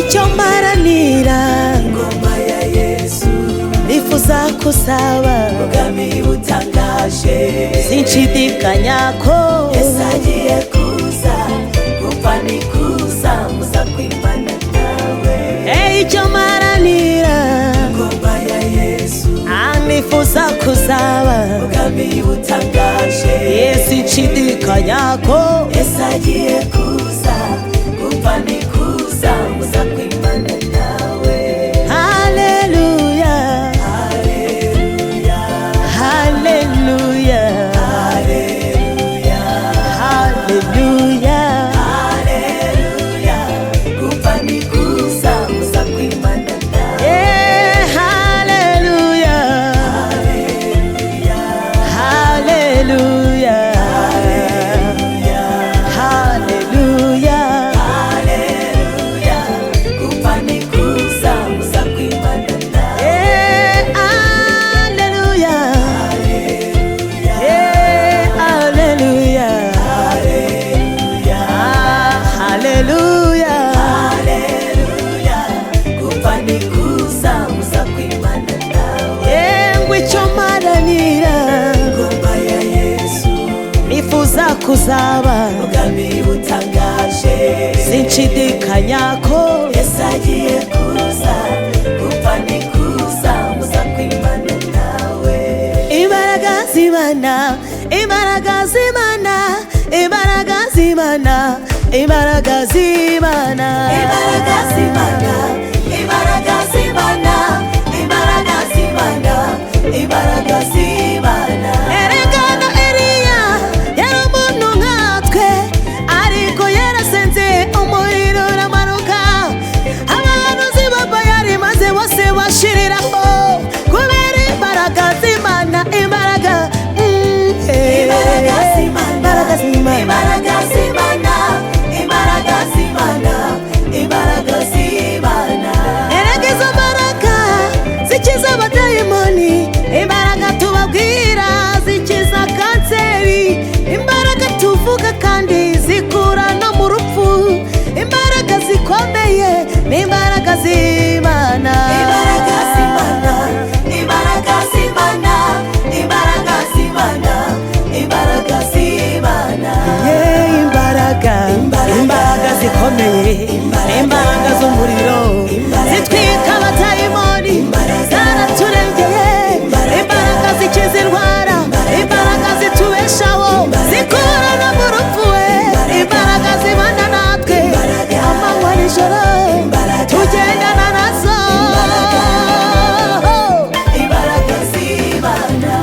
icyo maranira ingoma ya Yesu nifuza kusaba ubwami butangaje sinshidikanya ko Yesu agiye kuza gupfa ni kuza muza kwimana nawe icyo maranira ingoma ya Yesu nifuza kusaba ubwami butangaje sinshidikanya ko Yesu agiye kuza gupfa ni kuza muza kwimana nawe haleluya haleluya haleluya haleluya haleluya haleluya gupfa ni kuza muza kwimana nawe haleluya haleluya haleluya haleluya gupfa ni kuza muza kwimana nawe haleluya haleluya haleluya haleluya gupfa ni kuza muza kwimana nawe icyo maranira ingoma ya Yesu nifuza kuzaba ubwami butangaje sinshidikanya ko Yesu agiye kuza gupfa ni kuza muza kwimana nawe imbaraga z'Imana imbaraga z'Imana imbaraga z'Imana imbaraga z'Imana imbaraga z'Imana imbaraga z'Imana imbaraga z'Imana imbaraga z'Imana erekana Eliya yari umuntu nkatwe ariko yarasenze umuriro uramanuka abahanuzi ba Bayali maze bose bashiriraho kubera imbaraga z'Imana imbaraga imbaraga z'Imana imbaraga z'Imana imbaraga z'Imana imbaraga z'Imana imbaraga z'Imana erega izo mbaraga zikiza abadayimoni imbaraga tubabwira zikiza kanseri imbaraga tuvuga kandi zikura no mu rupfu imbaraga zikomeye n'imbaraga z'Imana imbaraga z'Imana imbaraga z'Imana imbaraga z'Imana imbaraga z'Imana imbaraga imbaraga zikomeye imbaraga z'umuriro zitwika abadayimoni zaraturengeye imbaraga zikiza indwara imbaraga zitubeshaho zikura no mu rupfu imbaraga zibana natwe amanywa n'ijoro tugendana nazo imbaraga z'Imana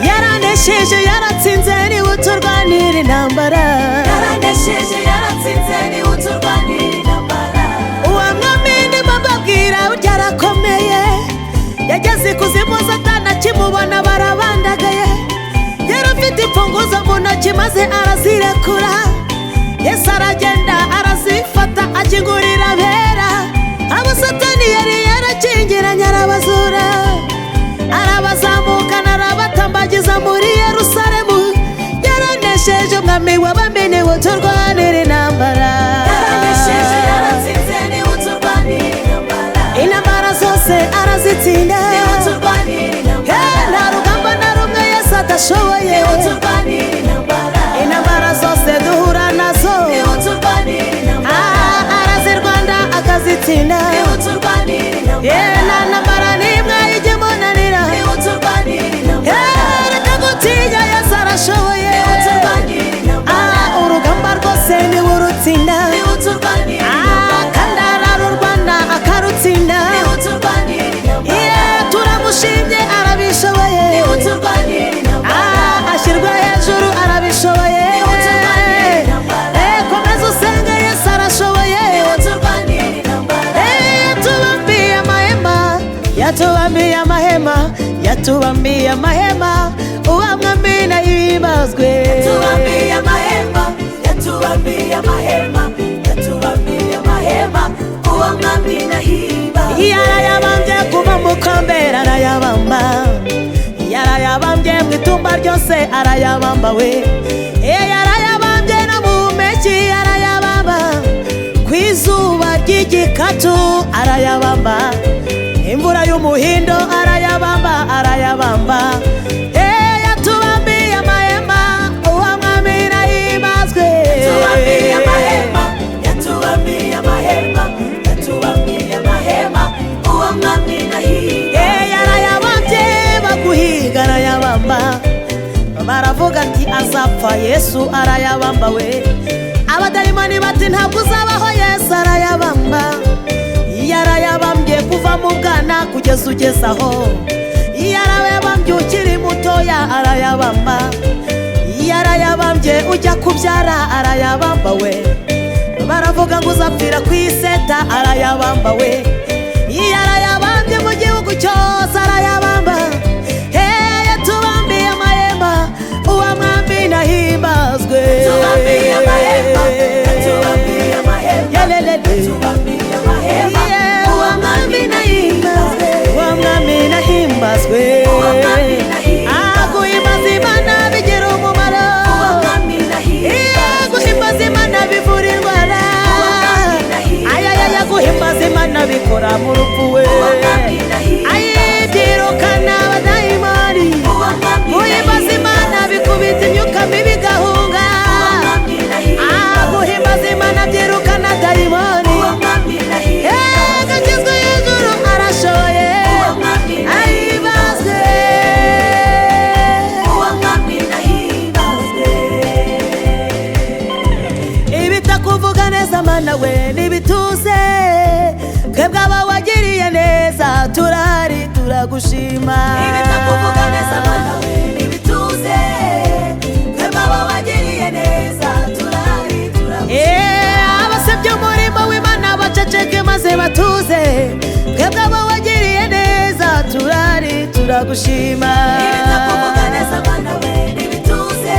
yaranesheje yaratsinze niwe uturwanira intambara yaranesheje yaratsinze niwe uturwanira intambara uwo mwami ndimo mbabwira burya arakomeye yageze ikuzimu Satani akimubona barabandagaye yari afite imfunguzo mu ntoki maze arazirekura Yesu aragenda arazifata akingurira abera abo Satani yari yarakingiranye arabazura arabazamukana arabatambagiza muri Yerusalemu yaranesheje umwami w'abami niwe uturwanira intambara yaranesheje yaratsinze niwe uturwanira intambara intambara zose arazitsinda niwe uturwanira intambara nta rugamba na rumwe Yesu adashoboye niwe uturwanira intambara intambara zose duhura nazo niwe uturwanira intambara arazirwanda akazitsinda niwe uturwanira intambara nta ntambara n'imwe ijya imunanira niwe uturwanira intambara reka gutinya Yesu arashoboye niwe uturwanira intambara urugamba rwose niwe urutsinda niwe uturwanira intambara kandi ararurwana akarutsinda niwe uturwanira intambara turamushimye arabishoboye niwe uturwanira intambara ashyirwa hejuru arabishoboye niwe uturwanira intambara komeza usenge Yesu arashoboye niwe uturwanira intambara yatubambiye amahema yatubambiye amahema yatubambiye amahema uwo mwami nahimbazwe yatubambiye amahema yatubambiye amahema yatubambiye amahema uwo mwami nahimbazwe yarayabambye kuva mu kambere arayabamba yarayabambye mu itumba ryose arayabamba we yarayabambye no mu mpeshyi arayabamba ku izuba igikatu arayabamba, imvura y'umuhindo arayabamba, arayabamba. Yatubambiye amahema, uwo mwami nahimbazwe. Yatubambiye amahema, yatubambiye amahema, yatubambiye amahema, uwo mwami nahimbazwe. Yarayabambye baguhiga arayabamba, baravuga ati azapfa Yesu arayabamba we. Abadayimoni bati ntabwo uzabaho Yesu arayabamba. Yarayabambye kuva mu bwana kugeza ugezaho, yarayabambye ukiri mutoya arayabamba, yarayabambye ujya kubyara arayabamba we. Baravuga ngo uzapfira ku iseta arayabamba we. Yarayabambye mu gihugu cyose arayabamba. Yatubambiye amahema, uwo mwami nahimbazwe. Yatubambiye amahema, yatubambiye amahema, yatubambiye amahema, uwo mwami nahimbazwe. Uwo mwami nahimbazwe. Guhimbaza Imana bigira umumaro, guhimbaza Imana bivura indwara, guhimbaza Imana bikora mu rupfu we. Byirukana abadayimoni, guhimbaza Imana bikubita imyuka mibi igahunga. Guhimbaza Imana byirukana dayimoni. Gakizwe hejuru arashoboye, ahimbazwe. Ibitakuvuga neza Mana we nibituze, twebwe aba wagiriye neza turahari turagushima. Ibitakuvuga neza Mana we nibituze, twebwe aba wagiriye neza turahari turagushima. Abasebya umurimo w'Imana baceceke maze batuze, twebwe aba wagiriye neza turahari turagushima. Ibitakuvuga neza Mana we nibituze,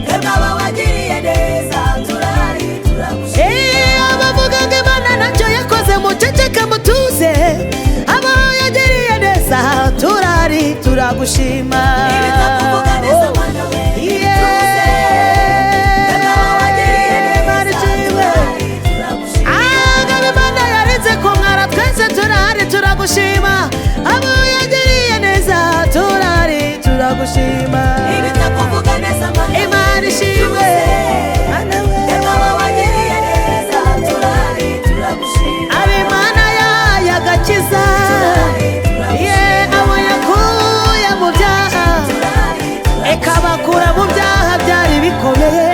twebwe aba wagiriye neza turahari turagushima. Abavuga ngo Imana ntacyo yakoze muceceke mutuze, abo yagiriye neza turahari turagushima. Ibitakuvuga neza Mana we nibituze, twebwe aba wagiriye neza turahari turagushima. Imana yarinze kumwara twese turahari turagushima, abo yagiriye neza turahari turagushima. Ibitakuvuga neza Mana we Imana ishimwe, twebwe aba wagiriye neza turahari turagushima. Imana yayo agakiza, abo yakuye mu byaha, ikabakura mu byaha byari bikomeye.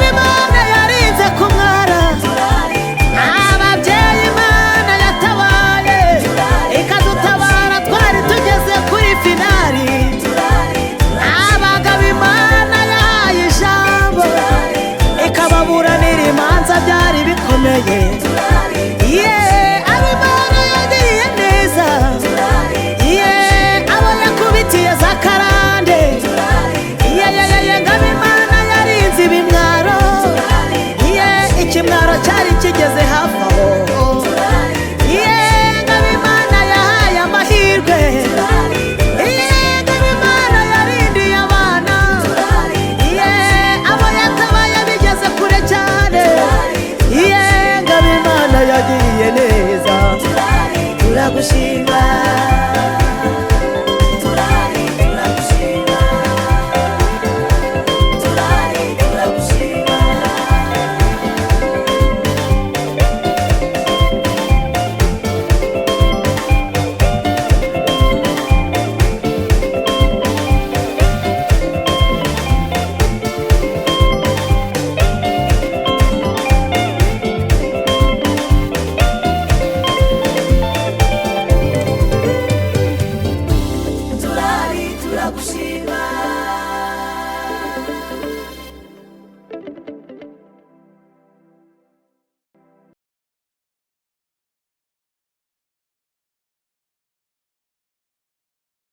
Imana yarinze kumwara, ababyeyi Imana yatabaye, ikadutabara twari tugeze kuri finali. Abagabo Imana yahaye ijambo, ikababuranira imanza byari bikomeye. Abo Imana yagiriye neza, abo yakubitiye za karande, ngabo Imana yarinze ibimwaro, ikimwaro cyari kigeze hafi aho. Ngabo Imana yahaye amahirwe, ngabo Imana yarindiye abana, abo yatabaye bigeze kure cyane. Ngabo Imana yagiriye neza turagushima. Turagushima.